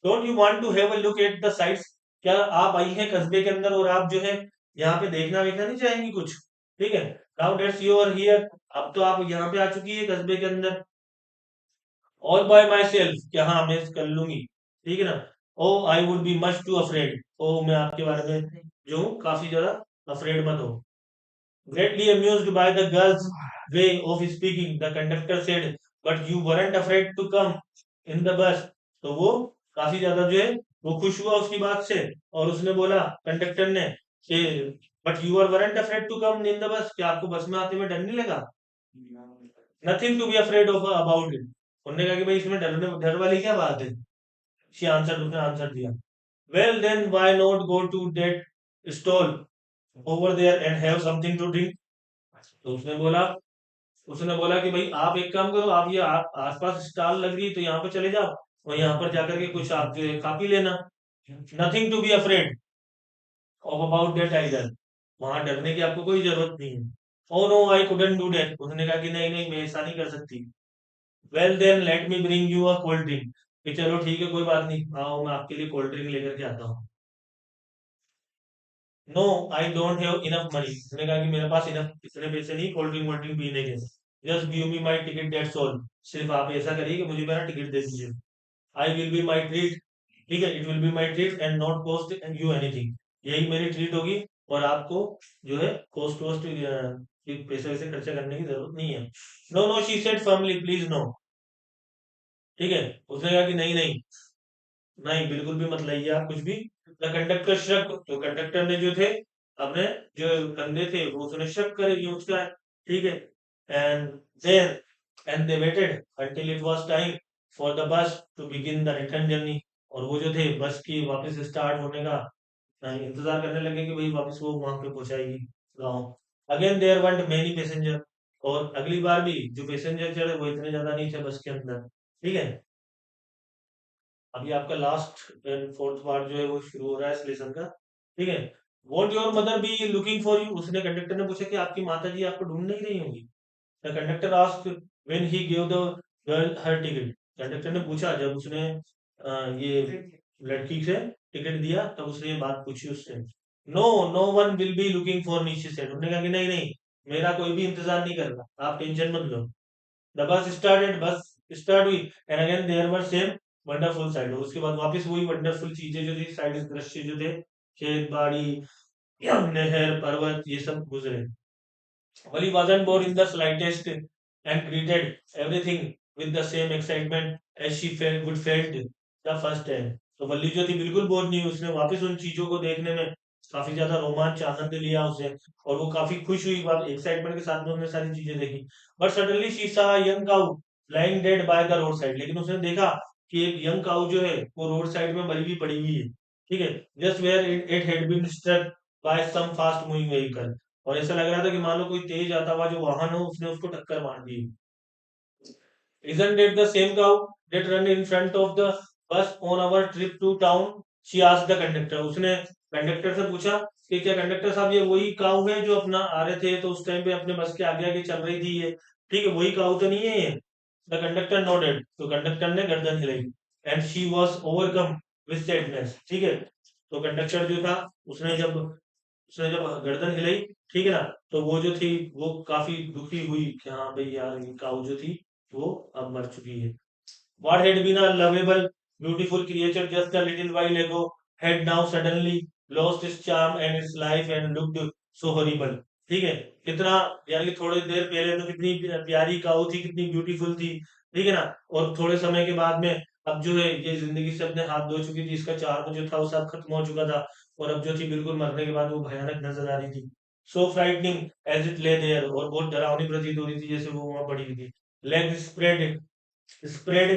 Don't you want to have a look at the sights, क्या आप आई हैं कस्बे के अंदर और आप जो है यहाँ पे देखना वेखना नहीं चाहेंगी कुछ, ठीक है। Now that's you are here, अब तो आप यहाँ पे आ चुकी है कस्बे के अंदर। ऑल बाय माई सेल्फ, क्या हाँ मैं कर लूंगी, ठीक है ना। Oh I would be much too afraid, oh मैं आपके बारे में जो हूँ काफी ज्यादा अफ्रेड मत हो। Greatly amused by the girl's way of speaking, the conductor said, "But you weren't afraid to come in the bus." तो वो काफी ज्यादा जो है वो खुश हुआ उसकी बात से, और उसने बोला कंडक्टर ने कि but you are weren't afraid to come in the bus, क्या आपको बस में आते हुए डर नहीं लगा। Nothing to be afraid of about it, उन्होंने कहा कि भाई इसमें डर वाली क्या बात है। शी आंसर, उसने आंसर दिया, well then why not go to that stall over there and have something to drink. तो उसने बोला कि भाई आप एक काम करो, आप ये आसपास स्टॉल लग रही तो यहाँ पे चले जाओ और यहाँ पर जाकर के कुछ आप जो है खा पी लेना। Nothing to be afraid of about that idle, वहां डरने की आपको कोई जरूरत नहीं है। Oh no I couldn't do that, उसने कहा कि नहीं नहीं मैं ऐसा नहीं कर सकती। Well then let me bring you a cold drink, कि चलो ठीक है कोई बात नहीं, आओ मैं आपके लिए कोल्ड ड्रिंक लेकर के आता हूँ। No I don't have enough money, उसने कहा कि मेरे पास इनफ इतने पैसे नहीं कोल्ड ड्रिंक पीने के। Just give me my ticket that's all, सिर्फ आप ऐसा करिए कि मुझे मेरा टिकट दे दीजिए। I will be my treat, ठीक है, it will be my treat and not cost you anything, यही मेरी ट्रीट होगी और आपको जो है कॉस्ट वोस्ट पैसे वैसे खर्चा करने की जरूरत नहीं है। No no she said firmly, please no, ठीक है। उसने कहा कि नहीं नहीं, नहीं बिल्कुल भी मत लाइए आप कुछ भी। द कंडक्टर शक, तो कंडक्टर ने जो थे अपने जो कंधे थे वो उसने शक करे ये उसका है, ठीक है। And then and they waited until it was time for the bus to begin the return journey, और वो जो थे बस की वापस स्टार्ट होने का इंतजार करने लगे कि भाई वापस वो वहां पे पहुंचाएगी गाँव। Again there one many passenger, और अगली बार भी जो पैसेंजर चढ़े वो इतने ज्यादा नहीं थे बस के अंदर, ठीक है। अभी आपका लास्ट एंड फोर्थ पार्ट जो है वो शुरू हो रहा है इस लेसन का, ठीक है। What your mother B looking for you, उसने कंडक्टर ने पूछा कि आपकी माता जी आपको ढूंढ नहीं रही होंगी। The conductor asked when he give the girl her ticket, conductor ने पूछा जब उसने ये लड़की से टिकट दिया तब उसने ये बात पूछी उससे। No no one will be looking for me, she said, उन्होंने कहा कि नहीं नहीं मेरा कोई भी इंतजार नहीं कर रहा, आप टेंशन मत लो। The bus started, bus start हुई and again there were same wonderful side, उसके बाद वापस वही वंडरफुल चीजें जो थी साइड दृश्य जो थे, खेत बाड़ी नहर पर्वत ये सब गुजरे। Wally wasn't bored in the slightest and greeted everything with the same excitement as she felt would felt the first time. तो वल्ली जो थी बिल्कुल बोर नहीं हुई, उसने वापस उन चीजों को देखने में काफी ज्यादा रोमांच आनंद लिया उसे, और वो काफी खुश हुई बात एक्साइटमेंट के साथ में उसने सारी चीजें देखी। बट सडनली शी सा young cow lying dead by the road side, लेकिन उसने देखा कि एक यंग काउ जो है वो रोड साइड में मरी हुई पड़ी हुई है, ठीक है। Just where it had been struck by some fast moving vehicle, और ऐसा लग रहा था कि मान लो कोई तेज आता हुआ जो वाहन हो उसने उसको टक्कर मार दी। Isn't it the same cow that ran in front of the bus on our trip to town? She asked the conductor. उसने कंडक्टर से पूछा कि क्या कंडक्टर साहब ये वही काऊ है जो अपना आ रहे थे तो उस टाइम पे अपने बस के आगे आगे चल रही थी ये, ठीक है वही काऊ तो नहीं है ये। द कंडक्टर नोडेड, तो कंडक्टर ने गर्दन हिलाई and she was overcome with sadness, ठीक है। तो कंडक्टर जो था उसने जब गर्दन हिलाई, ठीक है ना, तो वो जो थी वो काफी दुखी हुई कि हाँ भाई यार ये काऊ जो थी वो अब मर चुकी है। What had been a lovable, beautiful creature just a little while ago had now suddenly lost its charm and its life and looked so horrible. ठीक है, कितना, यानी कि थोड़ी देर पहले तो कितनी प्यारी काऊ थी, कितनी ब्यूटीफुल थी, ठीक है ना, और थोड़े समय के बाद में अब जो है ये जिंदगी से अपने हाथ धो चुकी थी, इसका चार्म जो था वो सब खत्म हो चुका था, और अब जो थी बिल्कुल मरने के बाद वो भयानक नजर आ रही थी। So frightening as it lay there, और बहुत डरावनी प्रतीत हो रही थी जैसे वो वहां पड़ी हुई थी। Legs spread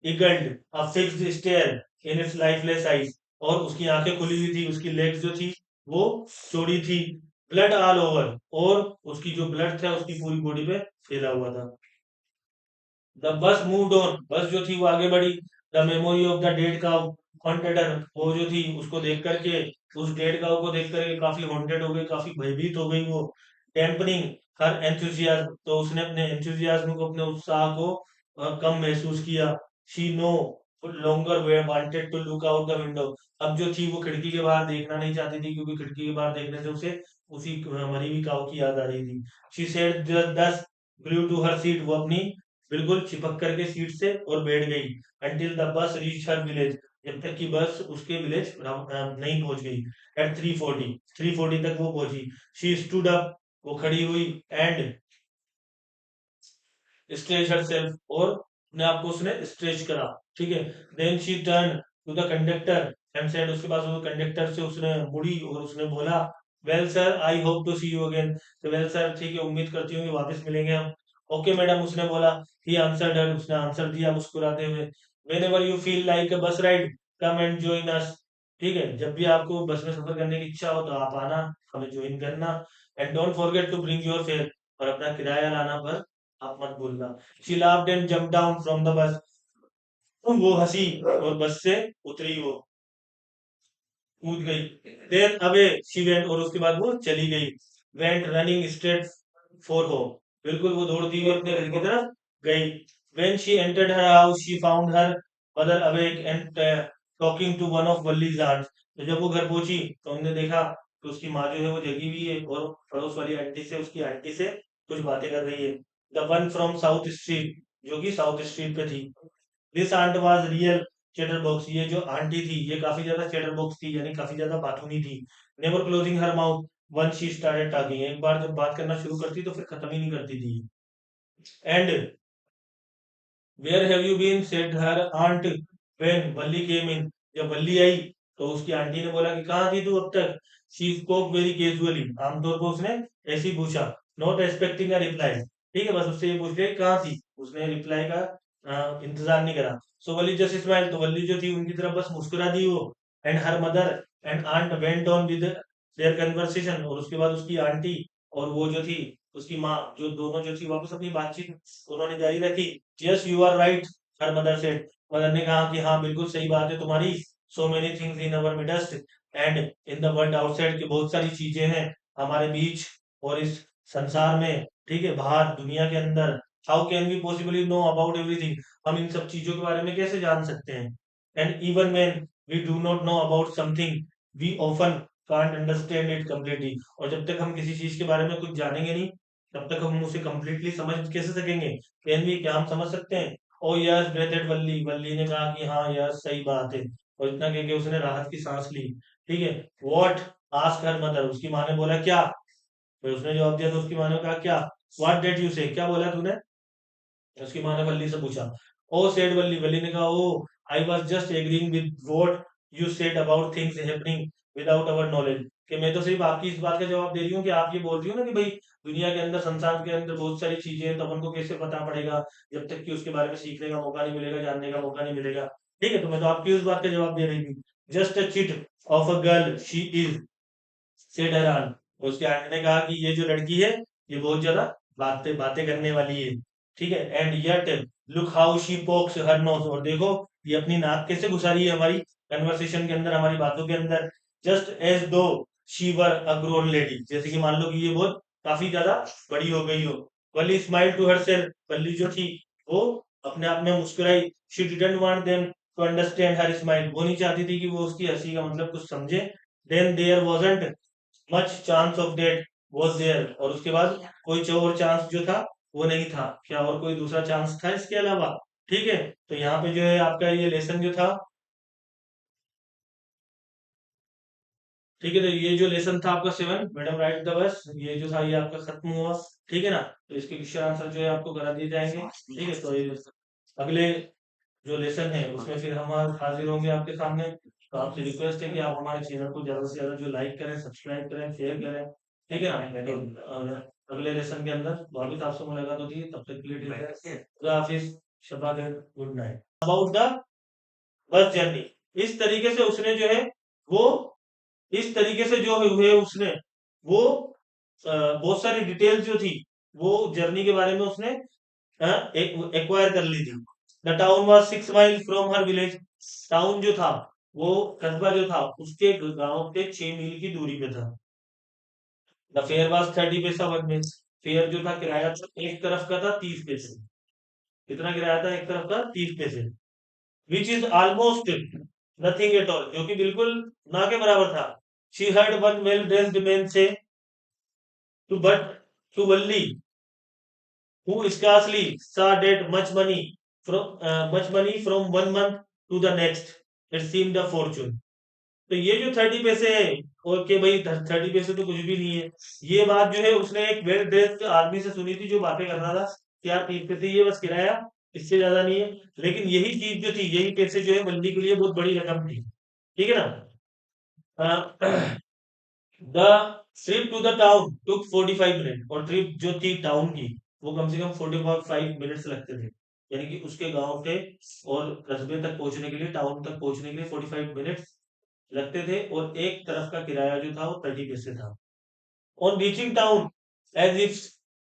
eagled a fixed stare in its lifeless eyes, और उसकी आंखें खुली हुई थी, उसकी लेग्स जो थी वो चौड़ी थी। ब्लड ऑल ओवर, और उसकी जो ब्लड था उसकी पूरी बॉडी पे फैला हुआ था। द बस मूव्ड ऑन, बस जो थी वो आगे बढ़ी। The memory of the dead cow haunted her, वो जो थी उसको देख करके, उस डेड काउ को देख करके काफी हॉन्टेड हो गई, काफी भयभीत हो गई वो। टेम्परिंग हर एंथुजियाज्म, तो उसने अपने एंथुजियाज्म को, अपने उत्साह को कम महसूस किया। She no longer way wanted to look out the window, अब जो थी वो खिड़की के बाहर देखना नहीं चाहती थी, क्योंकि खिड़की के बाहर देखने से उसे उसी मरी हुई काऊ की याद आ रही थी। शी सेड दस ग्लू टू हर सीट, वो अपनी बिल्कुल चिपक करके सीट से और बैठ गई। Until the bus reach her village, जब तक कि बस उसके विलेज नहीं पहुंच गई। एट 3:40 तक वो पहुंची। शी स्टूड अप, वो खड़ी हुई। एंड स्ट्रेच हरसेल्फ, और अपने आप को उसने स्ट्रेच करा। ठीक है। Then she turn to the conductor and said, उसके पास वो कंडक्टर से उसने मुड़ी और उसने बोला, well sir I hope to see you again, तो वेल सर ठीक है, उम्मीद करती हूँ कि वापस मिलेंगे हम। ओके मैडम, उसने बोला। ही आंसर्ड हर, उसने आंसर दिया मुस्कुराते हुए। Whenever you feel like a bus ride come and join us, ठीक है, जब भी आपको बस में सफर करने की इच्छा हो तो आप आना, हमें ज्वाइन करना। And don't forget to bring your fare, और अपना किराया लाना पर आप मत भूलना। She laughed and jump down from the bus, वो हंसी और बस से उतरी, वो कूद गई। देन अवे शी वेंट, और उसके बाद वो चली गई। Went running straight for home, बिल्कुल वो दौड़ती हुई अपने घर की तरफ गई। When she entered her house she found her mother awake and talking to one of Valli's aunts, तो जब वो घर पहुंची तो हमने देखा कि उसकी माँ जो है वो जगी हुई है, और पड़ोस वाली आंटी से, उसकी आंटी से कुछ बातें कर रही है। The one from south street, जो कि साउथ स्ट्रीट पे थी। This aunt was real chatterbox, ये जो आंटी थी ये काफी ज्यादा चैटर बॉक्स थी, यानी काफी ज्यादा बातूनी थी। Never closing her mouth one she started talking, एक बार जब बात करना शुरू करती तो फिर खत्म ही नहीं करती थी। And where have you been said her aunt when Valli came in, जब वल्ली आई तो उसकी आंटी ने बोला कि कहाँ थी तू अब तक। शी स्पोक वेरी कैजुअली, आमतौर पर उसने ऐसे ही पूछा। नॉट एक्सपेक्टिंग अ रिप्लाई, ठीक है, बस उससे ये पूछ लिया कि कहाँ थी, उसने रिप्लाई का इंतजार नहीं करा। सो वल्ली जस्ट स्माइल, तो वल्ली जो थी उनकी तरफ बस मुस्कुरा दी वो। And her mother and aunt went on with their conversation, और उसके बाद उसकी आंटी और वो जो थी उसकी माँ, जो दोनों जो थी वापस अपनी बातचीत उन्होंने जारी रखी। Yes you are right, her mother said, mother ने कहा कि हाँ बिल्कुल सही बात है तुम्हारी। So many things in our midst and in the world outside, की बहुत सारी चीजें हैं हमारे बीच और इस संसार में, ठीक है, बाहर दुनिया के अंदर। How can we possibly know about everything, हम इन सब चीजों के बारे में कैसे जान सकते हैं। And even when we do not know about something we often can't understand it completely, और जब तक हम किसी चीज के बारे में कुछ जानेंगे नहीं तब तक हम उसे कंप्लीटली समझ कैसे सकेंगे। कैन वी, क्या हम समझ सकते हैं। ओ यस ब्रेथेड वल्ली, वल्ली ने कहा कि हाँ यस सही बात है, और इतना कह के उसने राहत की सांस ली। ठीक है। व्हाट आस्क हर मदर, उसकी माँ ने बोला क्या, फिर उसने जवाब दिया तो उसकी माँ ने कहा क्या। व्हाट डेड यू से, क्या बोला तूने, उसकी माँ ने वल्ली से पूछा। ओ सेड वल्ली, वल्ली ने कहा oh I was just agreeing with what you said about things happening without our knowledge, कि मैं तो सिर्फ आपकी इस बात का जवाब दे रही हूँ कि आप ये बोल रही हो ना कि भाई दुनिया के अंदर, संसार के अंदर बहुत सारी चीजें हैं, तो अपन को कैसे पता पड़ेगा जब तक कि उसके बारे में सीखने का मौका नहीं मिलेगा, जानने का मौका नहीं मिलेगा। ठीक है, तो मैं तो आपकी उस बात का जवाब दे रही थी। Just a chit of a girl she is, said हैरान, उसके आंटी ने कहा कि ये जो लड़की है ये बहुत ज्यादा बातें बातें करने वाली है। ठीक है। And yet look how she pox her nose, और देखो ये अपनी नाक कैसे घुसा रही है हमारी कन्वर्सेशन के अंदर, हमारी बातों के अंदर। जस्ट एज दो she were a grown lady, जैसे कि मान लो कि ये बहुत काफी ज्यादा बड़ी हो गई हो। Valli smile to herself, Valli जो थी वो अपने आप में मुस्कुराई। She didn't want them to understand her smile, वो नहीं चाहती थी कि वो उसकी हंसी का मतलब कुछ समझे। Then there wasn't much chance of that was there, और उसके बाद कोई और चांस जो था वो नहीं था, क्या और कोई दूसरा चांस था इसके अलावा। ठीक है। तो यहाँ पे जो है आपका ये लेसन जो था, ठीक है, तो ये जो लेसन था आपका 7 मैडम राइट द बस, ये जो था ये आपका खत्म हुआ। ठीक है ना, तो इसके क्वेश्चन आंसर जो है आपको करा दिए जाएंगे। ठीक है, तो ये अगले जो लेसन है उसमें फिर हम हाजिर होंगे आपके सामने। तो आपसे रिक्वेस्ट है कि आप हमारे चैनल को ज्यादा से ज्यादा जो लाइक करें, सब्सक्राइब करें, शेयर करें। ठीक है ना, तो अगले लेसन के अंदर वापिस आपसे मुलाकात होती है, तब तक के लिए खुदा हाफिज, शबा खैर, good night. About the bus journey, इस तरीके से उसने जो है वो, इस तरीके से जो है उसने वो बहुत सारी डिटेल्स जो थी वो जर्नी के बारे में उसने एक्वायर कर ली थी। The town was 6 mile from her village. Town जो था, वो कस्बा जो था, उसके गांव के 6 मील की दूरी पे था। द फेयर वॉज 30 पैसा वन वे। फेयर जो था, किराया था, एक तरफ का था 30 पैसे। कितना किराया था एक तरफ का? 30 पैसे। Which is almost nothing at all, जो कि बिल्कुल ना के बराबर था। She heard one well dressed man say to but to Valli, who scarcely saw that much money from one month to the next. It seemed a fortune. तो ये जो 30 पैसे है, और के भाई 30 पैसे तो कुछ भी नहीं है, ये बात जो है उसने एक वेल ड्रेस्ड आदमी से सुनी थी जो बातें कर रहा था कि यार 30 पैसे ये बस किराया, इससे ज्यादा नहीं है। लेकिन यही चीज जो थी, यही पैसे जो है बल्ली के लिए बहुत बड़ी रकम थी। ठीक है ना? The trip to the town took 45 minute, और ट्रिप जो थी टाउन की, वो कम से कम 45 मिनट्स लगते थे। यानी कि उसके गांव से और कस्बे तक पहुंचने के लिए, टाउन तक पहुंचने के लिए 45 मिनट्स लगते थे, और एक तरफ का किराया जो था वो 30 पैसे था। On reaching town, as if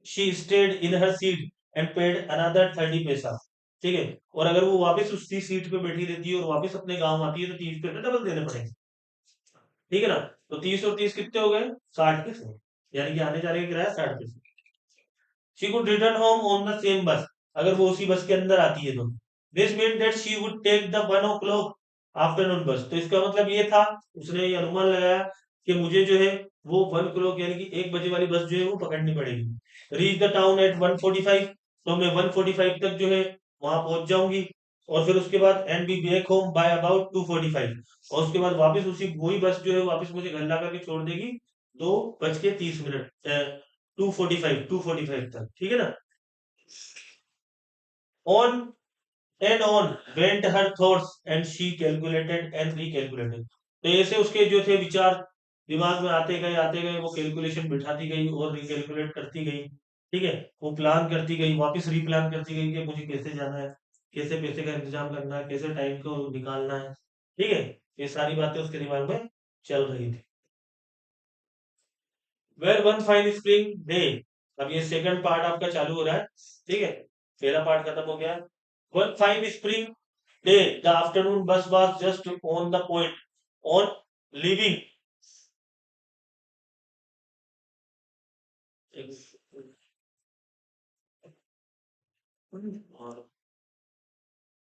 she stayed in her seat and paid another 30 पैसा। ठीक है, और अगर वो वापस उसी सीट पे बैठी रहती है और वापस अपने गांव आती है तो 30 पैसे डबल देने पड़ेंगे। ठीक है ना? तो 30 और 30 कितने हो गए? 60 पैसे। यानी कि आने जाने का किराया 60 पैसे। She could return home on the same बस, अगर वो उसी बस के अंदर आती है तो। This mean that she would take the 1 o'clock afternoon bus. तो इसका मतलब ये था, उसने ये अनुमान लगाया कि मुझे जो है वो 1 o'clock यानी कि 1 बजे वाली बस जो है वो पकड़नी पड़ेगी। रीच द टाउन एट 1:45, तो मैं 1:45 तक जो है वहां पहुंच जाऊंगी। और फिर उसके बाद and be back home by about 2:45, और उसके बाद वापस उसी वही बस जो है वापस मुझे घर ला करके छोड़ देगी 2:30 2:45 तक। ठीक है ना? On and on went her thoughts and she calculated and recalculated. तो ऐसे उसके जो थे विचार दिमाग में आते गए, वो कैलकुलेशन बिठाती गई और रिकैलकुलेट करती गई। ठीक है, वो प्लान करती गई, वापस रीप्लान करती गई कि मुझे कैसे जाना है, कैसे पैसे का इंतजाम करना है, कैसे टाइम को निकालना है। ठीक है, ये सारी बातें उसके दिमाग में चल रही थी। Where one fine spring day, अब ये सेकंड पार्ट आपका चालू हो रहा है। ठीक है, पहला पार्ट खत्म हो गया। One fine spring day, the afternoon बस was just on the point on leaving.